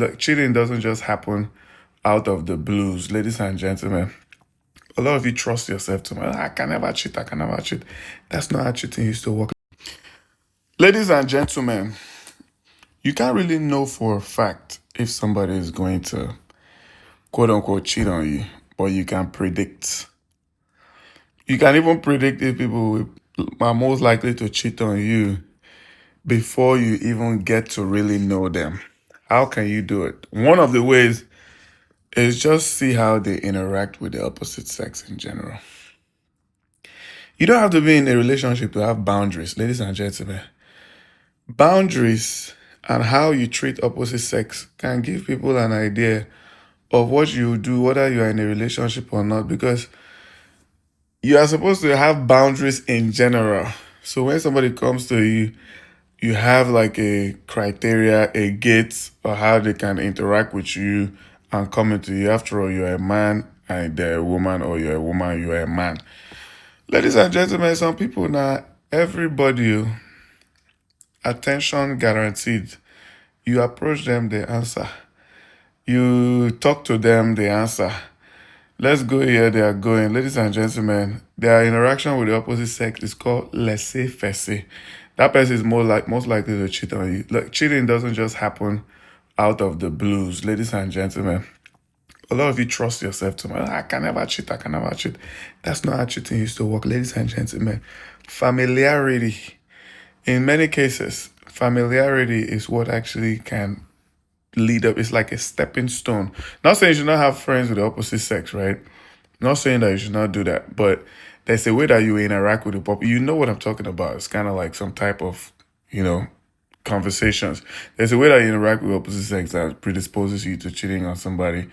Look, cheating doesn't just happen out of the blues, ladies and gentlemen. A lot of you trust yourself too much. I can never cheat. I can never cheat. That's not how cheating used to work. Ladies and gentlemen, you can't really know for a fact if somebody is going to quote unquote cheat on you, but you can predict. You can even predict if people are most likely to cheat on you before you even get to really know them. How can you do it? One of the ways is just see how they interact with the opposite sex in general. You don't have to be in a relationship to have boundaries, ladies and gentlemen. Boundaries and how you treat opposite sex can give people an idea of what you do, whether you are in a relationship or not, because you are supposed to have boundaries in general. So when somebody comes to you, you have like a criteria, a gate, or how they can interact with you and come into you. After all, you're a man and they're a woman, or you're a woman, you're a man. Ladies and gentlemen, some people now, everybody, attention guaranteed. You approach them, they answer. You talk to them, they answer. Let's go here, they are going. Ladies and gentlemen, their interaction with the opposite sex is called laissez-faire. That person is most likely to cheat on you. Look, cheating doesn't just happen out of the blues, ladies and gentlemen. A lot of you trust yourself too much. I can never cheat. I can never cheat. That's not how cheating used to work, ladies and gentlemen. Familiarity. In many cases, familiarity is what actually can lead up. It's like a stepping stone. Not saying you should not have friends with the opposite sex, right? Not saying that you should not do that, but there's a way that you interact with the people. You know what I'm talking about. It's kind of like some type of, conversations. There's a way that you interact with opposite sex that predisposes you to cheating on somebody,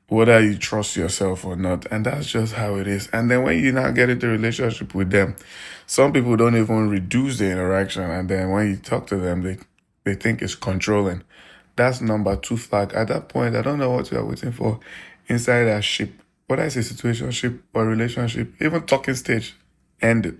whether you trust yourself or not. And that's just how it is. And then when you now get into a relationship with them, some people don't even reduce the interaction. And then when you talk to them, they think it's controlling. That's number 2 flag. At that point, I don't know what you are waiting for inside that ship. Whether it's a situationship or relationship, even talking stage, end it.